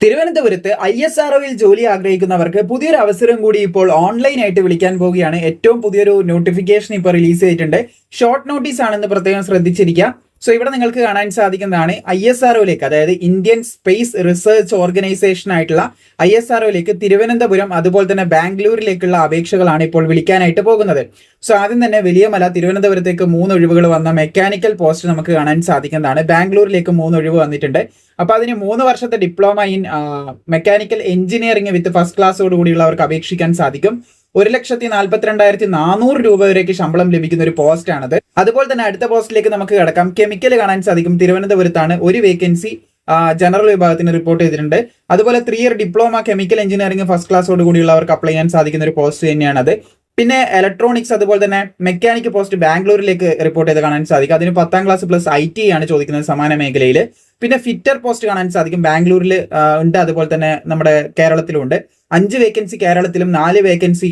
തിരുവനന്തപുരത്ത് ISROയിൽ ജോലി ആഗ്രഹിക്കുന്നവർക്ക് പുതിയൊരു അവസരം കൂടി ഇപ്പോൾ ഓൺലൈനായിട്ട് വിളിക്കാൻ പോവുകയാണ്. ഏറ്റവും പുതിയൊരു നോട്ടിഫിക്കേഷൻ ഇപ്പോൾ റിലീസ് ചെയ്തിട്ടുണ്ട്. ഷോർട്ട് നോട്ടീസ് ആണെന്ന് പ്രത്യേകം ശ്രദ്ധിച്ചിരിക്കുക. സോ ഇവിടെ നിങ്ങൾക്ക് കാണാൻ സാധിക്കുന്നതാണ് ISROയിലേക്ക്, അതായത് ഇന്ത്യൻ സ്പേസ് റിസർച്ച് ഓർഗനൈസേഷൻ ആയിട്ടുള്ള ISROയിലേക്ക് തിരുവനന്തപുരം അതുപോലെ തന്നെ ബാംഗ്ലൂരിലേക്കുള്ള അപേക്ഷകളാണ് ഇപ്പോൾ വിളിക്കാനായിട്ട് പോകുന്നത്. സോ ആദ്യം തന്നെ വലിയമല തിരുവനന്തപുരത്തേക്ക് 3 ഒഴിവുകൾ വന്ന മെക്കാനിക്കൽ പോസ്റ്റ് നമുക്ക് കാണാൻ സാധിക്കുന്നതാണ്. ബാംഗ്ലൂരിലേക്ക് 3 ഒഴിവ് വന്നിട്ടുണ്ട്. അപ്പൊ അതിന് 3 വർഷത്തെ diploma in mechanical engineering with first ക്ലാസ്സോട് കൂടിയുള്ളവർക്ക് അപേക്ഷിക്കാൻ സാധിക്കും. 1,42,400 രൂപ വരേക്ക് ശമ്പളം ലഭിക്കുന്ന ഒരു പോസ്റ്റ് ആണത്. അതുപോലെ തന്നെ അടുത്ത പോസ്റ്റിലേക്ക് നമുക്ക് കിടക്കാം. കെമിക്കൽ കാണാൻ സാധിക്കും. തിരുവനന്തപുരത്താണ് ഒരു വേക്കൻസി ജനറൽ വിഭാഗത്തിന് റിപ്പോർട്ട് ചെയ്തിട്ടുണ്ട്. അതുപോലെ 3 year diploma chemical engineering first ക്ലാസ്സോട് കൂടിയുള്ളവർക്ക് അപ്ലൈ ചെയ്യാൻ സാധിക്കുന്ന ഒരു പോസ്റ്റ് തന്നെയാണത്. പിന്നെ ഇലക്ട്രോണിക്സ് അതുപോലെ തന്നെ മെക്കാനിക് പോസ്റ്റ് ബാംഗ്ലൂരിലേക്ക് റിപ്പോർട്ട് ചെയ്ത് കാണാൻ സാധിക്കും. അതിന് 10ാം ക്ലാസ് പ്ലസ് IT ആണ് ചോദിക്കുന്നത് സമാന മേഖലയിൽ. പിന്നെ ഫിറ്റർ പോസ്റ്റ് കാണാൻ സാധിക്കും. ബാംഗ്ലൂരിൽ ഉണ്ട്, അതുപോലെ തന്നെ നമ്മുടെ കേരളത്തിലും ഉണ്ട്. 5 വേക്കൻസി കേരളത്തിലും 4 വേക്കൻസി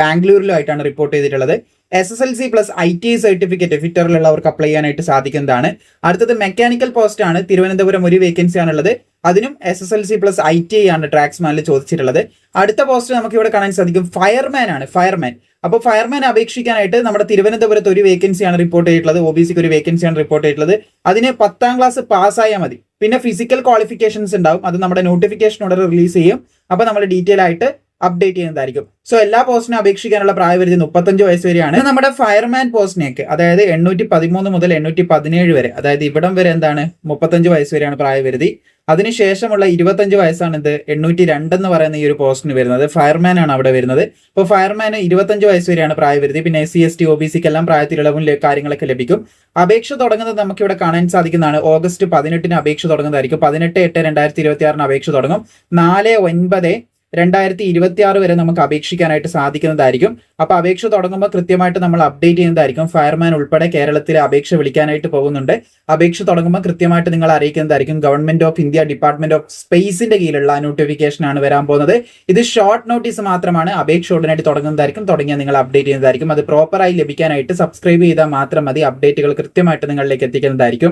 ബാംഗ്ലൂരിലും ആയിട്ടാണ് റിപ്പോർട്ട് ചെയ്തിട്ടുള്ളത്. SSLC പ്ലസ് ITI സർട്ടിഫിക്കറ്റ് ഫിറ്ററിലുള്ളവർക്ക് അപ്ലൈ ചെയ്യാനായിട്ട് സാധിക്കുന്നതാണ്. അടുത്തത് മെക്കാനിക്കൽ പോസ്റ്റ് ആണ്. തിരുവനന്തപുരം ഒരു വേക്കൻസി ആണുള്ളത്. അതിനും SSLC പ്ലസ് ITI ആണ് ട്രാക്സ്മാനിൽ ചോദിച്ചിട്ടുള്ളത്. അടുത്ത പോസ്റ്റ് നമുക്ക് ഇവിടെ കാണാൻ സാധിക്കും. ഫയർമാൻ ആണ്. ഫയർമാൻ. അപ്പോൾ ഫയർമാൻ അപേക്ഷിക്കാനായിട്ട് നമ്മുടെ തിരുവനന്തപുരത്ത് ഒരു വേക്കൻസിയാണ് റിപ്പോർട്ട് ചെയ്തിട്ടുള്ളത്. OBCക്ക് ഒരു വേക്കൻസിയാണ് റിപ്പോർട്ട് ചെയ്തിട്ടുള്ളത്. അതിന് 10ാം ക്ലാസ് പാസ്സായാൽ മതി. പിന്നെ ഫിസിക്കൽ ക്വാളിഫിക്കേഷൻസ് ഉണ്ടാവും. അത് നമ്മുടെ നോട്ടിഫിക്കേഷനോടെ റിലീസ് ചെയ്യും. അപ്പോൾ നമ്മൾ ഡീറ്റെയിൽ ആയിട്ട് അപ്ഡേറ്റ് ചെയ്യുന്നതായിരിക്കും. സോ എല്ലാ പോസ്റ്റിനും അപേക്ഷിക്കാനുള്ള പ്രായപരിധി 35 വയസ്സ് വരെയാണ്. നമ്മുടെ ഫയർമാൻ പോസ്റ്റിനേക്ക്, അതായത് 813 മുതൽ 817 വരെ, അതായത് ഇവിടം വരെ എന്താണ് 35 വയസ്സ് വരെയാണ് പ്രായപരിധി. അതിനുശേഷമുള്ള 25 വയസ്സാണ് ഇത് 802 എന്ന് പറയുന്ന ഈ ഒരു പോസ്റ്റിന് വരുന്നത്. ഫയർമാൻ ആണ് അവിടെ വരുന്നത്. അപ്പോൾ ഫയർമാന് 25 വയസ്സ് വരെയാണ് പ്രായപരിധി. പിന്നെ SC ST OBCക്ക് എല്ലാം പ്രായത്തിലിളവും കാര്യങ്ങളൊക്കെ ലഭിക്കും. അപേക്ഷ തുടങ്ങുന്നത് നമുക്ക് ഇവിടെ കാണാൻ സാധിക്കുന്നതാണ്. ഓഗസ്റ്റ് 18-ന് അപേക്ഷ തുടങ്ങുന്നതായിരിക്കും. 18/8/2026 അപേക്ഷ തുടങ്ങും. 4/9/2026 വരെ നമുക്ക് അപേക്ഷിക്കാനായിട്ട് സാധിക്കുന്നതായിരിക്കും. അപ്പൊ അപേക്ഷ തുടങ്ങുമ്പോൾ കൃത്യമായിട്ട് നമ്മൾ അപ്ഡേറ്റ് ചെയ്യുന്നതായിരിക്കും. ഫയർമാൻ ഉൾപ്പെടെ കേരളത്തിലെ അപേക്ഷ വിളിക്കാനായിട്ട് പോകുന്നുണ്ട്. അപേക്ഷ തുടങ്ങുമ്പോൾ കൃത്യമായിട്ട് നിങ്ങൾ അറിയിക്കുന്നതായിരിക്കും. Government of India department of സ്പേസിന്റെ കീഴിലുള്ള നോട്ടിഫിക്കേഷൻ ആണ് വരാൻ പോകുന്നത്. ഇത് ഷോർട്ട് നോട്ടീസ് മാത്രമാണ്. അപേക്ഷ ഉടനായിട്ട് തുടങ്ങുന്നതായിരിക്കും. തുടങ്ങിയാൽ നിങ്ങൾ അപ്ഡേറ്റ് ചെയ്യുന്നതായിരിക്കും. അത് പ്രോപ്പറായി ലഭിക്കാനായിട്ട് സബ്സ്ക്രൈബ് ചെയ്താൽ മാത്രം മതി. അപ്ഡേറ്റുകൾ കൃത്യമായിട്ട് നിങ്ങളിലേക്ക് എത്തിക്കുന്നതായിരിക്കും.